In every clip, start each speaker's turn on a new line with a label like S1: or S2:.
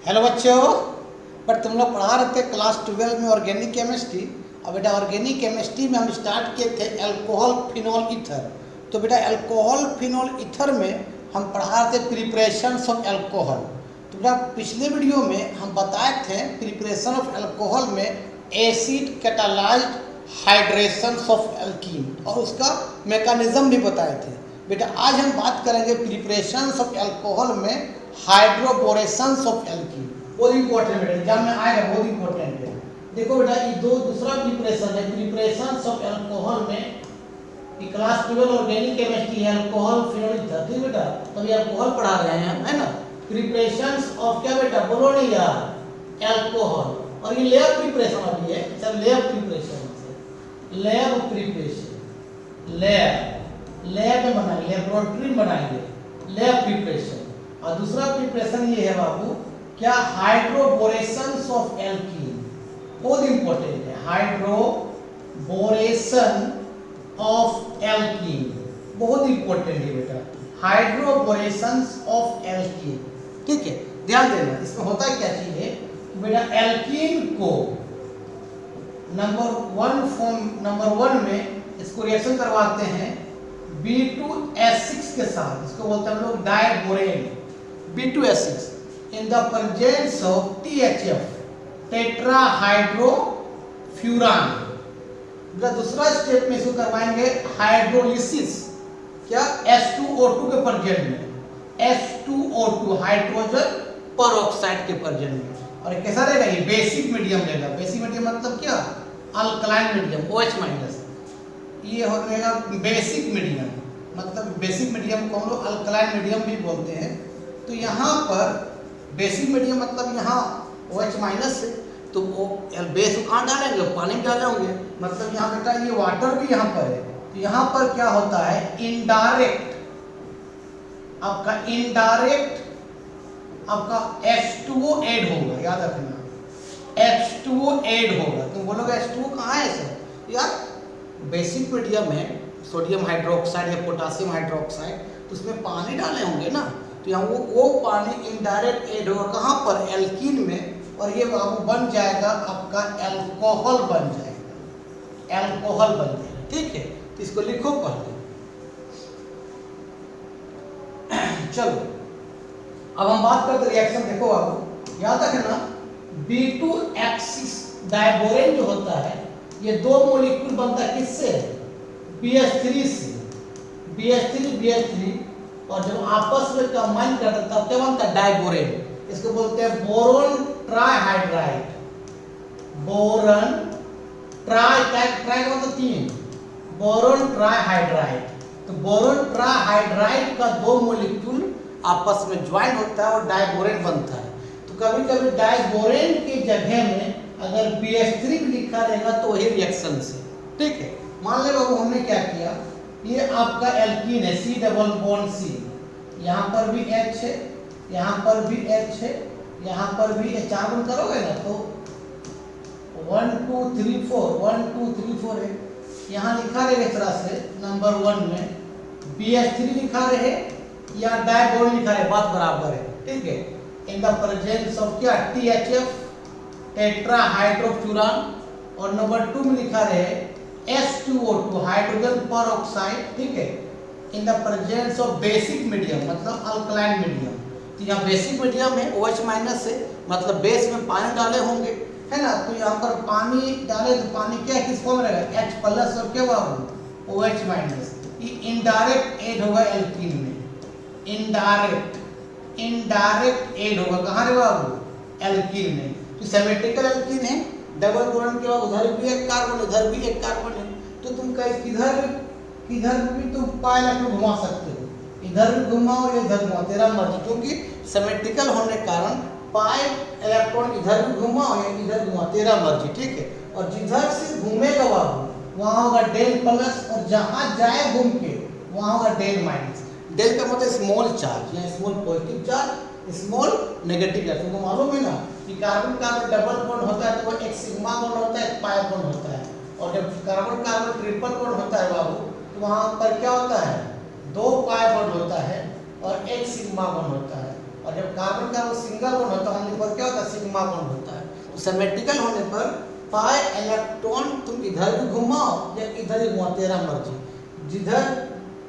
S1: Hello बच्चों, but तुम लोग पढ़ा रहे थे क्लास 12 में ऑर्गेनिक केमिस्ट्री। और बेटा ऑर्गेनिक केमिस्ट्री में हम स्टार्ट किए थे अल्कोहल फिनॉल ईथर। तो बेटा अल्कोहल फिनॉल ईथर में हम पढ़ा रहे थे प्रिपरेशंस ऑफ अल्कोहल। तो बेटा पिछले वीडियो में हम बताए थे प्रिपरेशन ऑफ अल्कोहल में acid catalysed hydration of alkene और उसका मैकेनिज्म भी बताए थे। बेटा आज हम बात करेंगे प्रिपरेशंस ऑफ अल्कोहल में हाइड्रोबोरेशंस ऑफ एल्कीन। बहुत इंपॉर्टेंट बेटा, एग्जाम में आएगा, बहुत इंपॉर्टेंट है। देखो बेटा ये दूसरा प्रिपरेशन है प्रिपरेशंस ऑफ अल्कोहल में। ये क्लास 12 ऑर्गेनिक केमिस्ट्री है, अल्कोहल फिनॉल ईथर। ठीक बेटा, तो ये अल्कोहल पढ़ा रहे हैं हम, है ना। प्रिपरेशंस ऑफ क्या बेटा, बोलो नहीं यार, अल्कोहल। और ये लेयर प्रिपरेशन अभी है, सब लेयर प्रिपरेशन से, लेयर प्रिपरेशन, लेयर में बनाएंगे, लेबोरेटरी में बनाएंगे लेयर प्रिपरेशन। और दूसरा प्रिपरेशन ये है बाबू, क्या, हाइड्रोबोरेशंस ऑफ एल्कीन। बहुत इंपॉर्टेंट है, हाइड्रोबोरेशन ऑफ एल्कीन, बहुत इंपॉर्टेंट है बेटा, हाइड्रोबोरेशंस ऑफ एल्कीन। ठीक है, ध्यान देना। इसमें होता क्या चीज है बेटा, एल्कीन को नंबर वन में इसको रिएक्शन करवाते हैं B2H6 के साथ, इसको बोलते हैं हम लोग diborane. B2H6 in the presence of THF टेट्राहाइड्रोफ्यूरान। दूसरा स्टेप में इसको करवाएंगे हाइड्रोलिसिस, क्या, H2O2 के प्रेजेंट में, H2O2 हाइड्रोजन परऑक्साइड के प्रेजेंट में। और कैसा रहेगा, ये बेसिक मीडियम रहेगा। बेसिक मीडियम मतलब क्या, अल्कलाइन मीडियम, OH माइनस। ये हो रहेगा बेसिक मीडियम, मतलब बेसिक मीडियम को हम लोग अल्कलाइन मीडियम भी बोलते हैं। तो यहाँ पर बेसिक मीडियम मतलब यहाँ OH माइनस है, तो वो बेस को कहाँ डालेंगे, पानी में डालेंगे। मतलब यहाँ बेटा ये वाटर भी यहाँ पर है, तो यहाँ पर क्या होता है, इनडायरेक्ट आपका H2O ऐड होगा, याद रखना H2O ऐड होगा। तुम बोलोगे H2O कहाँ है सर, यार बेसिक मीडियम है, सोडियम हाइड्रोक्साइड या पोटासियम हाइड्रोक्साइड, तो उसमें पानी डाले होंगे ना, तो यहाँ वो पानी इनडायरेक्ट ऐड होगा कहाँ पर, एल्कीन में। और ये बाबू बन जाएगा आपका अल्कोहल बन जाएगा, अल्कोहल बन जाएगा। ठीक है, तो इसको लिखो पहले। चलो अब हम बात करते रिएक्शन। देखो बाबू याद रखना, B2H6 डाइबोरेन जो होता है, ये दो मॉलिक्यूल बनता है किससे, BH3 से, BH3 और जब आपस में कंबाइन करते हैं तब क्या बनता है, डाइबोरेन। इसको बोलते हैं बोरोन ट्राइहाइड्राइड, बोरन ट्राई मतलब तीन, बोरोन ट्राइहाइड्राइड। तो बोरोन ट्राइहाइड्राइड का दो मॉलिक्यूल आपस में ज्वाइन होता है और डाइबोरेन बनता है। तो कभी कभी डाइबोरेन की जगह में अगर BH3 लिखा रहेगा तो वही रिएक्शन से। ठीक है, मान ले बाबू हमने क्या किया, ये आपका एल्कीन है, C डबल बॉन्ड C, यहाँ पर भी H है, यहाँ पर भी H है, यहाँ पर भी चार बंद करोगे ना तो 1 2 3 4 है। यहाँ लिखा रहेगा इस तरह से, नंबर 1 में BH3 लिखा रहे या डाइबोरेन लिखा रहे, बात बराबर है। ठीक है, इन द प्रेजेंस ऑफ क्या, THF टेट्राहाइड्रोफ्यूरान, और नंबर 2 में लिखा रहे H2O2 हाइड्रोजन परऑक्साइड। ठीक है, in the presence of basic medium मतलब अल्कलाइन मीडियम। तो यहाँ बेसिक मीडियम है, OH माइनस है, मतलब बेस में पानी डाले होंगे, है ना। तो यहाँ पर पानी डाले तो पानी क्या किस फॉर्म में रहेगा, H प्लस और क्या बाबू, OH माइनस। ये इनडायरेक्ट ऐड होगा एल्कीन में, इनडायरेक्ट ऐड होगा कहाँ रे बाबू, एल्कीन में। तो सिमेट्रिकल एल्कीन है, डबल बॉन्ड के बाद उधर भी एक कार्बन इधर भी एक कार्बन है, तो तुम किधर भी तुम पाई इलेक्ट्रॉन घुमा सकते हो, इधर भी घुमाओ या इधर घुमाओ, तेरा मर्जी। क्योंकि सिमेट्रिकल होने के कारण पाई इलेक्ट्रॉन इधर भी घुमाओ या इधर घुमाओ, तेरा मर्जी। ठीक है, और जिधर से घूमेगा बाबू वहाँ होगा डेल प्लस, और जहाँ जाए घूम के वहाँ होगा डेल माइनस। डेल का मतलब स्मॉल चार्ज, या small positive charge, small negative charge. तुमको मालूम है ना कि कार्बन कार्बन डबल बॉन्ड होता है तो वो एक सिग्मा बॉन्ड होता है, एक पाई बॉन्ड होता है। और जब कार्बन कार्बन ट्रिपल बॉन्ड होता है बाबू, तो वहाँ पर क्या होता है, दो पाई बॉन्ड होता है और एक सिग्मा बॉन्ड होता है। और जब कार्बन का वो सिंगल बॉन्ड होता है ओनली पर क्या होता है, सिग्मा बॉन्ड होता है। तो सिमेट्रिकल होने पर पाई इलेक्ट्रॉन तुम इधर भी घुमाओ या इधर ही घुमाओ, तेरा मर्जी, जिधर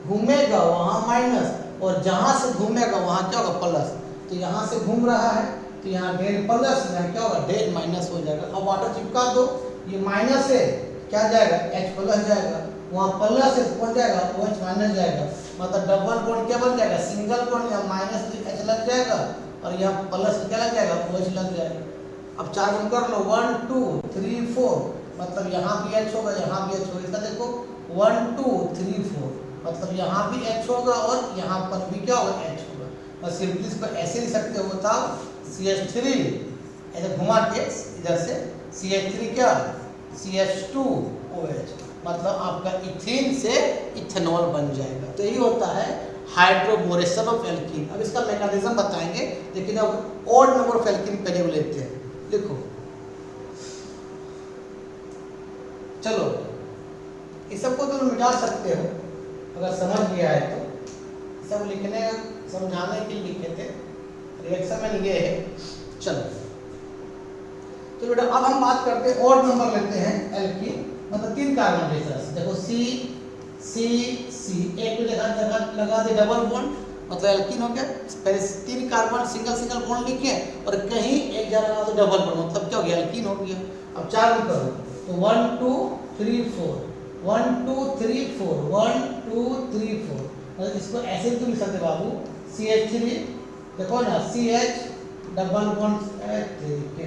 S1: घूमेगा वहाँ माइनस और जहाँ से घूमेगा वहाँ क्या होगा प्लस। तो यहाँ से घूम रहा है तो यहाँ डेल प्लस, यहाँ क्या होगा डेल माइनस हो जाएगा। अब वाटर चिपका दो, ये माइनस है क्या जाएगा H प्लस जाएगा, वहाँ प्लस है कौन जाएगा OH माइनस जाएगा। मतलब डबल बॉन्ड क्या बन जाएगा, सिंगल बॉन्ड, यहाँ माइनस H लग जाएगा और यहाँ प्लस क्या लग जाएगा OH लग जाएगा। अब चार गुण कर लो 1 2 3 4, मतलब यहाँ भी H होगा यहाँ भी H होगा। इसका देखो 1 2 3 4, मतलब यहाँ भी H होगा और यहाँ पर भी क्या होगा H होगा। और सिंपली इसको ऐसे लिख सकते हो, बताओ CH3 ऐसे घुमा के इधर से CH3 क्या CH2OH, मतलब आपका इथेन से इथेनॉल बन जाएगा। तो यही होता है हाइड्रोबोरेशन ऑफ एल्कीन। अब इसका मैकेनिज्म बताएंगे, लेकिन अब ऑड नंबर ऑफ एल्कीन पहले वो लेते हैं। लिखो, चलो इस सबको तुम मिटा सकते हो अगर समझ लिया है तो। सब लिखने समझाने के लिए लिखे थे, रिएक्शन में ये है। चलो तो बेटा अब हम बात करते हैं ऑड नंबर लेते हैं एल्कीन, मतलब 3 कार्बन के तरह से। देखो C एक भी लगा दे डबल बॉन्ड, मतलब एल्कीन हो गया। पहले 3 कार्बन सिंगल बॉन्ड लिखे और कहीं एक जगह लगा दो डबल बॉन्ड, मतलब क्या हो गया एल्कीन हो गया। अब 4 करो तो 1 2 3 4 1 2 3 4 1 2 3 4, मतलब इसको ऐसे भी तुम लिख सकते बाबू CH3, देखो ना CH डबल बॉन्ड के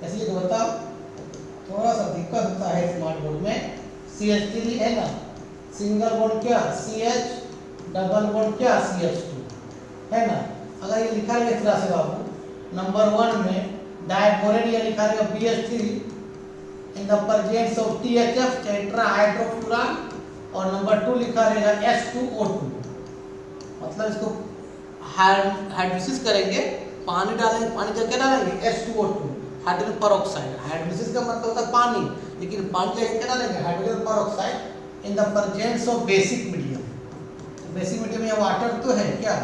S1: ऐसे लिखो, बताओ थोड़ा सा दिक्कत होता है स्मार्ट बोर्ड में। CH3 है ना, सिंगल बॉन्ड क्या CH, डबल बॉन्ड क्या CH2 है ना। अगर ये लिखा है इस तरह से बाबू, नंबर 1 में डायबोरेट ये लिखा रहेगा BH3 in the presence of THF टेट्राहाइड्रोफ्यूरान, और नंबर 2 लिखा रहेगा H2O2, मतलब इसको हाइड्रोलिसिस करेंगे, पानी डालेंगे, पानी क्या डालेंगे H2O2 हाइड्रोजन पेरोक्साइड। हाइड्रोलिसिस का मतलब होता है पानी, लेकिन पानी जगह क्या डालेंगे hydrogen peroxide in the presence of basic medium. Basic medium में वाटर तो है क्या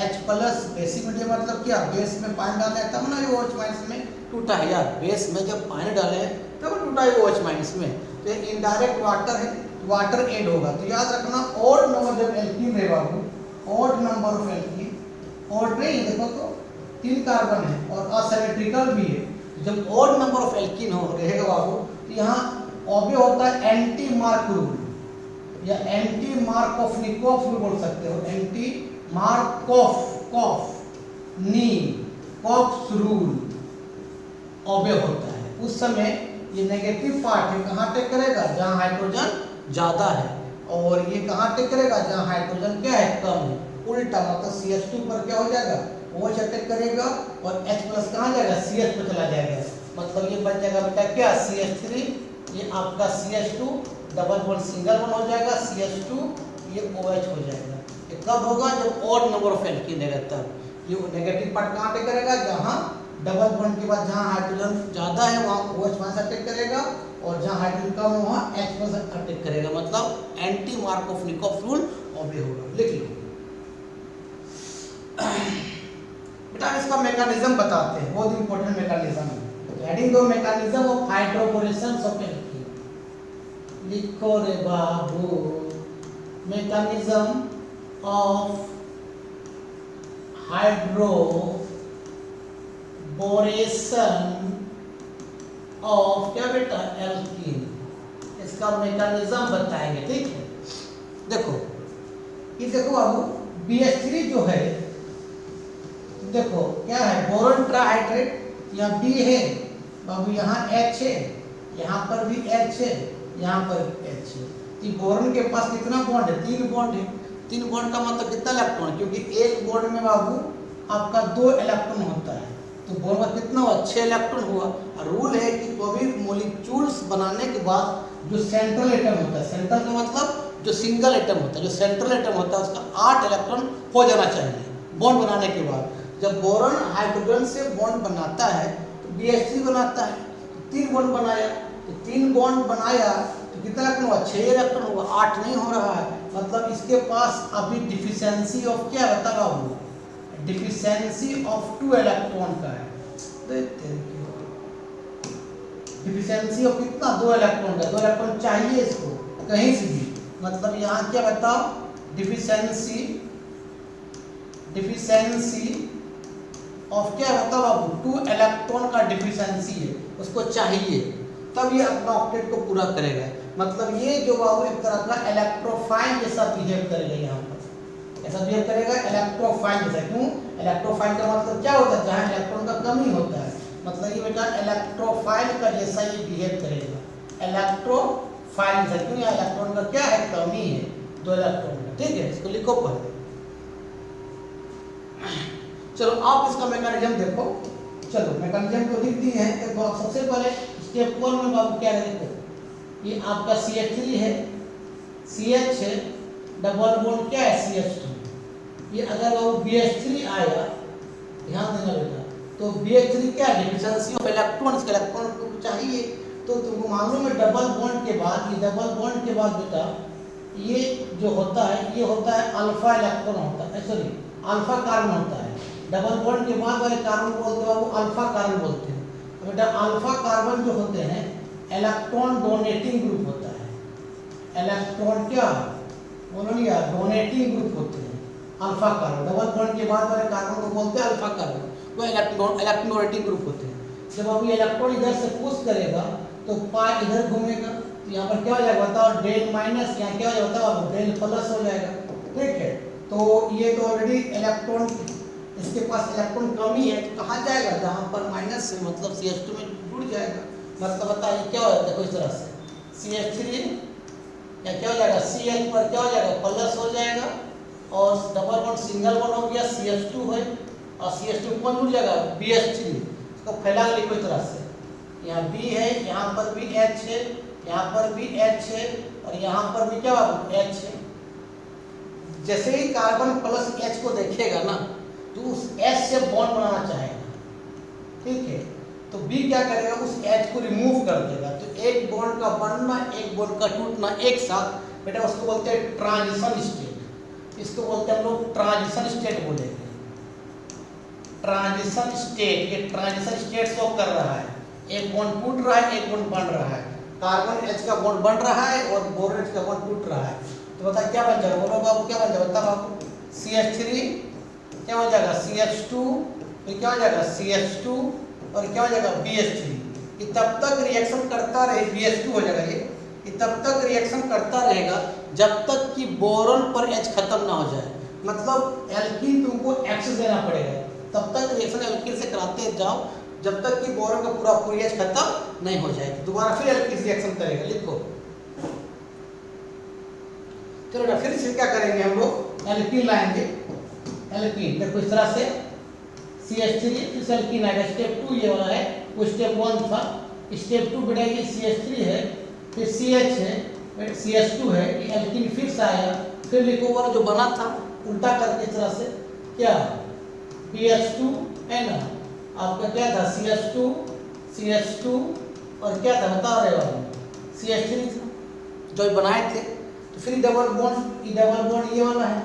S1: H प्लस, बेसिक मीडियम मतलब क्या बेस में पानी डाले तब ना ये OH माइनस में टूटा है यार, बेस में जब पानी डाले तब टूटा है OH माइनस में। तो ये इनडायरेक्ट वाटर है, वाटर एड होगा। तो याद रखना ऑड नंबर जब एल्कीन है बाबू, odd number of alkene, odd नहीं देखो तो 3 कार्बन है और असिमेट्रिकल भी है। जब ऑड नंबर ऑफ एल्कीन हो रहेगा बाबू, तो यहाँ ऑब्वियस होता है एंटी मार्क रूल या एंटी मार्कोफनिकोफ भी बोल सकते हो, एंटी मार्कोफ नी कॉफ्स रूल ऑब्वियस होता है। उस समय ये नेगेटिव पार्ट है कहाँ टेक करेगा जहाँ हाइड्रोजन ज़्यादा है, और ये कहाँ टेक करेगा जहाँ हाइड्रोजन क्या है कम है। उल्टा मतलब CH2 पर क्या हो जाएगा OH अटैक करेगा और H प्लस कहाँ जाएगा CH पर चला जाएगा, मतलब ये बन जाएगा बेटा क्या CH3, ये आपका CH2 double bond single bond हो जाएगा CH2, ये OH हो जाएगा। ये कब होगा जब ऑड नंबर ऑफ एल्कीन रहेगा तब। ये नेगेटिव पार्ट कहाँ अटैक करेगा जहाँ डबल बॉन्ड के बाद जहाँ हाइड्रोजन ज़्यादा है वहाँ OH माइनस अटैक करेगा, और जहाँ हाइड्रोजन कम है वहाँ H प्लस अटैक करेगा, मतलब एंटी मार्कोफनिकोफ रूल ऑब्वियस होगा। लिख लो बेटा, इसका मैकेनिज्म बताते हैं, बहुत इंपॉर्टेंट मैकेनिज्म है। हेडिंग दो mechanism of hydroboration of alkene, लिखो रे बाबू मैकेनिज्म ऑफ हाइड्रोबोरेशन ऑफ क्या बेटा एल्कीन, इसका मैकेनिज्म बताएंगे। ठीक है, देखो ये देखो बाबू BH3 जो है देखो क्या है बोरोन ट्राइहाइड्रेट, यहाँ B है बाबू, यहाँ H है, यहाँ पर भी H है, यहाँ पर H है। तो बोरोन के पास कितना बॉन्ड है 3 बॉन्ड है। 3 बॉन्ड का मतलब कितना इलेक्ट्रॉन है, क्योंकि एक बॉन्ड में बाबू आपका 2 इलेक्ट्रॉन होता है, तो बोरोन का कितना हुआ 6 इलेक्ट्रॉन हुआ। और रूल है कि कोई भी मॉलिक्यूल्स बनाने के बाद जो सेंट्रल एटम होता है, सेंट्रल का मतलब जो सिंगल एटम होता है, जो सेंट्रल एटम होता है उसका 8 इलेक्ट्रॉन हो जाना चाहिए बॉन्ड बनाने के बाद। जब बोरॉन हाइड्रोजन से बॉन्ड बनाता है तो BH3 बनाता है, तो 3 बॉन्ड बनाया, तो 3 बॉन्ड बनाया तो कितना इलेक्ट्रॉन हुआ, 6 इलेक्ट्रॉन हुआ, 8 नहीं हो रहा है, मतलब इसके पास अभी डिफिशियंसी ऑफ क्या बताओ वो, डिफिशियंसी ऑफ 2 इलेक्ट्रॉन का है। डिफिशियंसी ऑफ कितना, 2 इलेक्ट्रॉन का, 2 इलेक्ट्रॉन चाहिए इसको कहीं से भी, मतलब यहाँ क्या बताओ, डिफिशियंसी ऑफ क्या बताओ बाबू, 2 इलेक्ट्रॉन का डिफिशियंसी है, उसको चाहिए, तब ये अपना ऑक्टेट को पूरा करेगा। मतलब ये जो बाबू एक तरह का इलेक्ट्रोफाइल जैसा बिहेव करेगा, यहाँ पर ऐसा बिहेव करेगा इलेक्ट्रोफाइल जैसा। क्यों, इलेक्ट्रोफाइल का मतलब क्या होता है, जहाँ इलेक्ट्रॉन का कमी होता है, मतलब ये बेटा इलेक्ट्रोफाइल का जैसा ये बिहेव करेगा, इलेक्ट्रोफाइल जैसा। क्यों, यहाँ इलेक्ट्रॉन का क्या है, कमी है 2 इलेक्ट्रॉन का। ठीक है, इसको लिखो पहले। चलो आप इसका मैकेनिज्म देखो, चलो मैकेनिज्म को लिख दिए हैं। तो सबसे पहले स्टेप 1 में बाबू क्या है, देखो ये आपका CH3 है, CH है, डबल बॉन्ड क्या है CH2। ये अगर बाबू BH3 आया, ध्यान देना बेटा, तो BH3 क्या है, डिफिशियंसी ऑफ इलेक्ट्रॉन, इसका इलेक्ट्रॉन को चाहिए। तो तुमको मालूम है डबल बॉन्ड के बाद, ये डबल बॉन्ड के बाद बेटा ये जो होता है, ये होता है अल्फा इलेक्ट्रॉन होता है, सॉरी अल्फा कार्बन होता है। डबल बॉन्ड के बाद वाले कार्बन बोलते हैं वो अल्फा कार्बन बोलते हैं। तो बेटा अल्फा कार्बन जो होते हैं इलेक्ट्रॉन डोनेटिंग ग्रुप होता है, इलेक्ट्रॉन क्या बोलो नहीं यार, डोनेटिंग ग्रुप होते हैं अल्फा कार्बन। डबल बॉन्ड के बाद वाले कार्बन को बोलते हैं अल्फा कार्बन, वो इलेक्ट्रॉन डोनेटिंग ग्रुप होते हैं। जब अब ये इलेक्ट्रॉन इधर से पुश करेगा तो पाई इधर घूमेगा, तो यहाँ पर क्या हो जाएगा बताओ, डेल माइनस, यहाँ क्या हो जाएगा बताओ, डेल प्लस हो जाएगा। ठीक है, तो ये तो ऑलरेडी इलेक्ट्रॉन, इसके पास इलेक्ट्रॉन कमी है, तो कहाँ जाएगा, जहाँ पर माइनस है, मतलब CH2 में जुड़ जाएगा। मतलब बताइए क्या हो जाएगा, देखो इस तरह से CH3 या क्या हो जाएगा, CH पर क्या हो जाएगा, प्लस हो जाएगा, और डबल बॉन्ड सिंगल बॉन्ड हो गया, CH2 है, और CH2 कौन जुड़ जाएगा, BH3। इसको फैला के लिखो इस तरह से, यहाँ B है, यहाँ पर भी H है, यहाँ पर भी H है, और यहाँ पर भी क्या बाबू H है। जैसे ही कार्बन प्लस H को देखेगा ना, तो उस H से बॉन्ड बनाना चाहेगा। ठीक है, तो B क्या करेगा, उस H को रिमूव कर देगा। तो एक बॉन्ड का बनना, एक बॉन्ड का टूटना एक साथ, बेटा उसको बोलते हैं ट्रांजिशन स्टेट। इसको बोलते हैं हम लोग ट्रांजिशन स्टेट बोलेंगे, ट्रांजिशन स्टेट। ये ट्रांजिशन स्टेट शो कर रहा है, एक बॉन्ड टूट रहा है, एक बॉन्ड बन रहा है, कार्बन H का बॉन्ड बन रहा है और बोरोन H का बॉन्ड टूट रहा है। तो बता क्या बन जाएगा, बोलो बाबू क्या बन जाएगा, बता बाबू, CH3 क्या हो जाएगा, CH2, फिर क्या हो जाएगा CH2, और क्या हो जाएगा BH3। ये तब तक रिएक्शन करता रहे, BH2 हो जाएगा ये तब तक रिएक्शन करता रहेगा जब तक कि बोरोन पर H खत्म ना हो जाए। मतलब एल्कीन तुमको X देना पड़ेगा, तब तक रिएक्शन एल्कीन से कराते जाओ जब तक कि बोरोन का पूरा H खत्म नहीं हो जाए। दोबारा फिर एल्कीन रिएक्शन करेगा, लिखो। चलो ना फिर क्या करेंगे हम लोग, एल्कीन लाएंगे। एल्कीन देखो इस तरह से CH3 फिर एल्कीन आएगा। स्टेप 2 ये वाला है, वो स्टेप 1 था। स्टेप 2 बेटा ये CH3 है, फिर CH है, फिर CH2 है, ये एल्कीन फिर से आया। फिर लिखो वाला जो बना था उल्टा करके इस तरह से, क्या BH2 है ना, आपका क्या था CH2 और क्या था बता रहे हो, CH3 जो बनाए थे। तो फिर डबल बॉन्ड ये वाला है,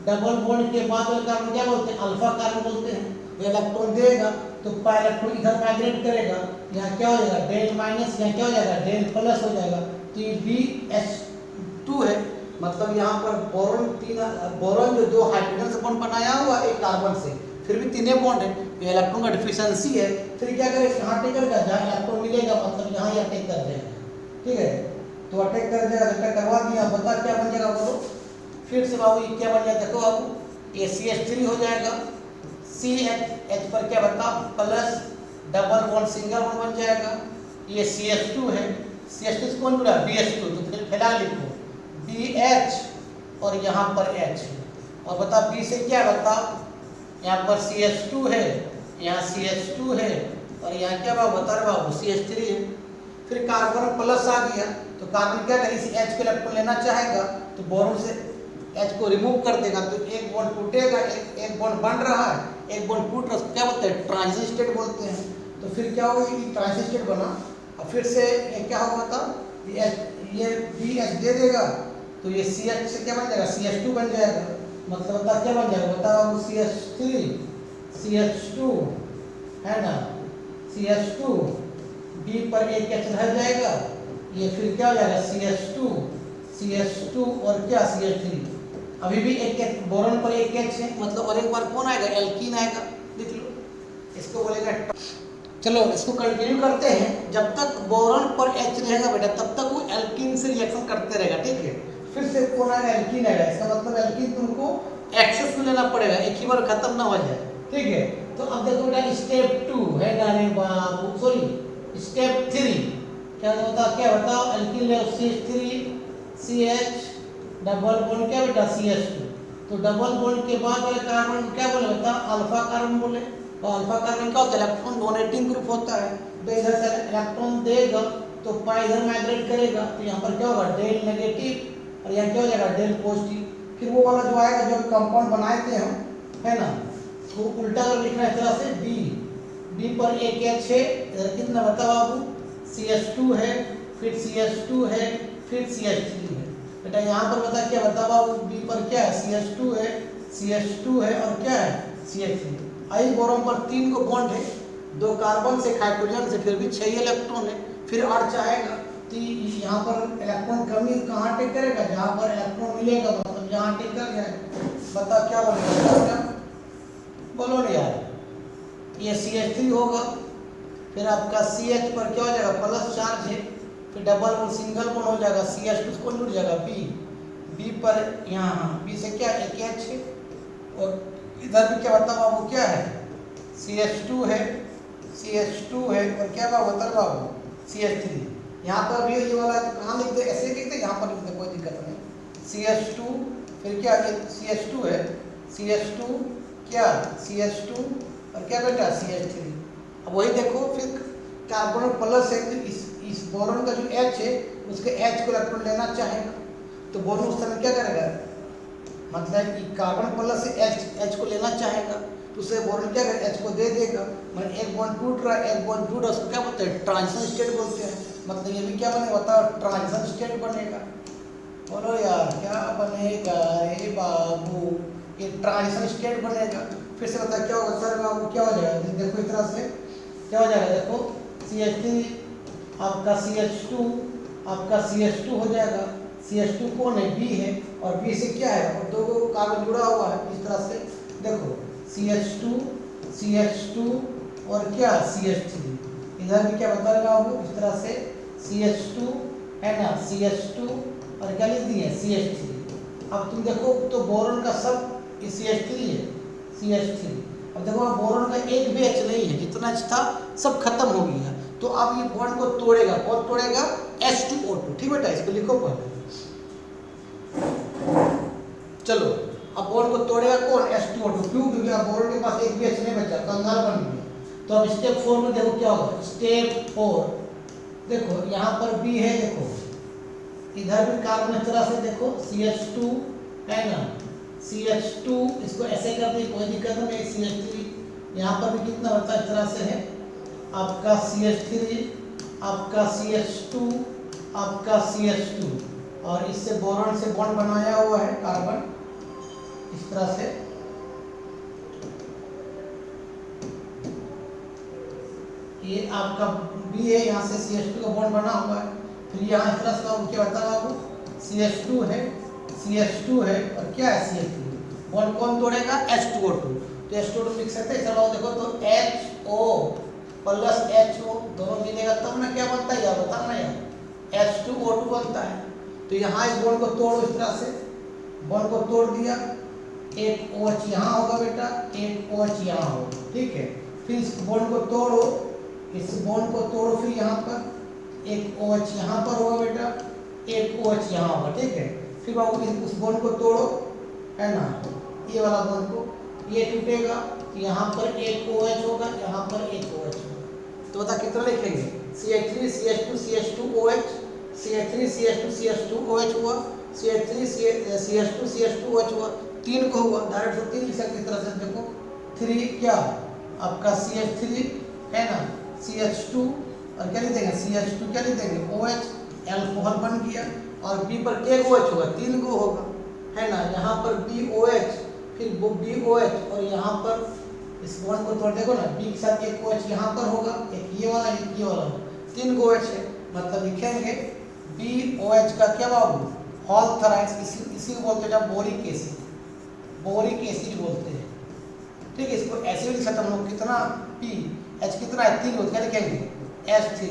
S1: डबल बॉन्ड के बाद वाले कार्बन क्या बोलते हैं, अल्फा कार्बन बोलते हैं। वो इलेक्ट्रॉन देगा तो पाई इलेक्ट्रॉन इधर माइग्रेट करेगा, यहाँ क्या हो जाएगा डेल माइनस, यहाँ क्या हो जाएगा डेल प्लस हो जाएगा। तो ये BH2 है, मतलब यहाँ पर बोरोन जो 2 हाइड्रोजन से बॉन्ड बनाया हुआ एक कार्बन से, फिर भी 3 बॉन्ड है, ये इलेक्ट्रॉन का डिफिशियंसी है। फिर क्या करेगा, यहाँ अटैक करेगा, जहाँ इलेक्ट्रॉन मिलेगा मतलब यहाँ ही अटैक कर देगा। ठीक है, तो अटैक कर देगा, अटैक करवा दिया, बता क्या बन जाएगा बोलो। फिर से बाबू ये क्या बन जाएगा, देखो बाबू ये CH3 हो जाएगा, CH पर क्या बता plus double bond single bond बन जाएगा। ये CH2 है, CH2 से कौन जुड़ा BH2, तो फिर फैला लिखो BH और यहाँ पर H, और बता B से क्या बता, यहाँ पर CH2 है, यहाँ CH2 है, और यहाँ क्या बाबू बता रहे बाबू CH3 है। फिर कार्बन प्लस आ गया, तो कार्बन क्या करेगा, इस H को इलेक्ट्रॉन लेना चाहेगा तो बोरोन से H को रिमूव कर देगा, तो एक बॉन्ड टूटेगा, एक बॉन्ड बन रहा है, एक बॉन्ड टूट रहा है, क्या बोलते हैं ट्रांजिशन स्टेट बोलते हैं। तो फिर क्या होगा, ट्रांजिशन स्टेट बना, और फिर से ये क्या होगा था, ये बी एच दे देगा तो ये सी एच से क्या बन जाएगा, सी एच टू बन जाएगा। मतलब बता क्या बन जाएगा, बताओ, C H three C H two है ना, सी एच टू, बी पर एक एच रह जाएगा, ये फिर क्या हो जाएगा, सी एच टू और क्या, सी एच थ्री। अभी भी एक एच, बोरॉन पर एक एच है, मतलब और एक बार कौन आएगा, एल्कीन आएगा। लिख लो, इसको बोलेगा। चलो इसको कंटिन्यू करते हैं। जब तक बोरॉन पर एच रहेगा बेटा तब तक वो एल्कीन से रिएक्शन करते रहेगा, ठीक है। फिर से कौन आएगा, एल्कीन आएगा। इसका मतलब एल्कीन तुमको एक्सेस में लेना पड़ेगा, एक ही बार खत्म ना हो जाए, ठीक है। तो अब देखो बेटा स्टेप 2 है ना, अरे बाबू सॉरी स्टेप 3 क्या होता, क्या बताओ, एल्कीन ले CH3 CH डबल बॉन्ड क्या बेटा CH2। तो डबल बॉन्ड के बाद वाले कार्बन क्या बोले बेटा, अल्फा कार्बन बोले। और अल्फा कार्बन क्या होता है, इलेक्ट्रॉन डोनेटिंग ग्रुप होता है। तो इधर से इलेक्ट्रॉन देगा तो पाई इधर माइग्रेट करेगा, तो यहाँ पर क्या होगा, डेल नेगेटिव और यहाँ क्या हो जाएगा, डेल पॉजिटिव। फिर वो वाला जो आएगा जो कंपाउंड बनाए थे हम, है ना, तो उल्टा कर लिखना है इस तरह से, बी पर एक एच है, इधर कितना बताओ बाबू, CH2 है, फिर CH2 है, फिर CH3 है। बेटा यहाँ पर बता क्या बता बाबू, बी पर क्या है, CH2 है, CH2 है और क्या है, CH3। आई बोरोन पर 3 को बॉन्ड है, 2 कार्बन से हाइड्रोजन से, फिर भी 6 इलेक्ट्रॉन है, फिर R चाहेगा तो यहाँ पर इलेक्ट्रॉन कमी कहाँ टेक करेगा, जहाँ पर इलेक्ट्रॉन मिलेगा, मतलब जहाँ टेक कर जाएगा। बता क्या बोलेगा, बोलो ना यार, ये CH3 होगा, फिर आपका CH पर क्या हो जाएगा, प्लस चार्ज है, फिर डबल बॉन्ड सिंगल बॉन्ड हो जाएगा, CH2 कौन जुड़ जाएगा, बी पर यहाँ बी से क्या एक एच है, और इधर भी क्या बताओ बाबू, क्या है, CH2 है, CH2 है और क्या बाबू बता बाबू, CH3। यहाँ पर भी ये वाला कहाँ लिख दे, ऐसे लिख दे, यहाँ पर लिख दे, कोई दिक्कत नहीं। CH2 फिर क्या, ये CH2 है, CH2 क्या, CH2 और क्या बेटा, CH3। अब वही देखो, फिर कार्बन प्लस है, तो इस बोरॉन का जो H है उसके H को इलेक्ट्रॉन लेना चाहेगा, तो बोरॉन उस समय क्या करेगा, मतलब कि कार्बन प्लस से H को लेना चाहेगा, तो उसे बोरॉन क्या करेगा, H को दे देगा। मतलब एक बॉन्ड टूट रहा है, एक बॉन्ड टूट रहा है, उसको क्या बोलते हैं, ट्रांजिशन स्टेट बोलते हैं। मतलब ये भी क्या बनेगा बताओ, ट्रांजिशन स्टेट बनेगा। बोलो यार क्या बनेगा, हे बाबू, ये ट्रांजिशन स्टेट बनेगा। फिर से बता क्या होगा सर बाबू, क्या हो जाएगा, देखो इस तरह से क्या हो जाएगा, देखो CH3 आपका CH2 आपका CH2 हो जाएगा। CH2 कौन है, B है, और B से क्या है, और दो कार्बन जुड़ा हुआ है इस तरह से। देखो CH2 और क्या CH3, इधर भी क्या बता रहे बाबू, इस तरह से CH2 है ना, CH2 और क्या लिख दिए, CH3। अब तुम देखो तो बोरॉन का सब ये CH3 है, CH3। अब देखो बोरॉन का एक भी H नहीं है, जितना H था सब खत्म हो गया। तो अब ये बॉन्ड को तोड़ेगा, कौन तोड़ेगा, H2O2, ठीक बेटा, इसको लिखो पहले। चलो अब बॉन्ड को तोड़ेगा कौन, H2O2, क्यों, क्योंकि अब बोरॉन के पास एक भी H नहीं बचा, कंगाल बन गया। तो अब स्टेप 4 में देखो क्या होगा, स्टेप 4 देखो यहाँ पर B है, देखो इधर भी कार्बन इस तरह से देखो CH2 है ना, CH2 इसको ऐसे कर दे, कोई दिक्कत नहीं, CH3 यहाँ पर भी कितना होता है, इस तरह से है आपका CH3 आपका CH2 आपका CH2, और इससे बोरॉन से बॉन्ड बनाया हुआ है कार्बन इस तरह से। ये आपका B है, यहाँ से CH2 का बॉन्ड बना हुआ है। फिर यहाँ इस तरह से क्या बता आपको, CH2 है और क्या है CH3, बॉन्ड कौन तोड़ेगा, H2O2। तो H2O2 लिख सकते हैं, चलो देखो तो HO प्लस HO दोनों मिलेगा तब ना क्या बनता है यार, बता ना यार, H2O2 बनता है। तो यहाँ इस बॉन्ड को तोड़ो इस तरह से, बॉन्ड को तोड़ दिया, एक OH यहाँ होगा बेटा, एक OH यहाँ होगा, ठीक है। फिर इस बॉन्ड को तोड़ो, इस बॉन्ड को तोड़ो, फिर यहाँ पर एक OH यहाँ पर होगा बेटा, एक OH यहाँ होगा, ठीक है। फिर बाबू उस बॉन्ड को तोड़ो, है ना, ये वाला बॉन्ड को, ये टूटेगा, यहाँ पर एक OH होगा, यहाँ पर एक OH होगा। तो बता कितना लिखेंगे, CH3 CH2 CH2OH, CH3 CH2 CH2OH हुआ, CH3 CH2 CH2OH हुआ, 3 को हुआ, डायरेक्ट से 3 लिख सकते इस तरह से। देखो 3 क्या आपका CH3 है ना, CH2 और क्या लिख देंगे, CH2 क्या लिख देंगे, OH एल्कोहल बन गया, और बी पर के OH होगा, 3 गो होगा, है ना। यहाँ पर BOH, फिर BOH, और यहाँ पर इस बॉन्ड को तोड़ देखो ना, बी के साथ एक OH यहाँ पर होगा, एक ये वाला, एक ये वाला, 3 गो OH है, मतलब लिखेंगे BOH का क्या बाबू, होल थराइड्स, इसी को बोलते हैं बोरिक एसिड, बोरिक एसिड बोलते हैं, ठीक है। इसको एसिड लिखा हम लोग कितना, PH कितना है, 3 गो, क्या लिखेंगे H3,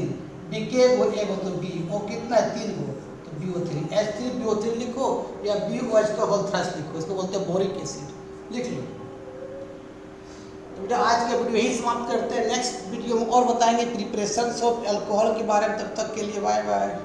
S1: B के गो ए गो तो B, O कितना है 3 गो तो BO3, H3BO3 लिखो, या BOH का होल थराइड्स लिखो, इसको बोलते हैं बोरिक एसिड, लिख लो। तो बेटा आज का वीडियो यही समाप्त करते हैं, नेक्स्ट वीडियो में और बताएंगे प्रिपरेशन ऑफ अल्कोहल के बारे में, तब तक के लिए बाय बाय।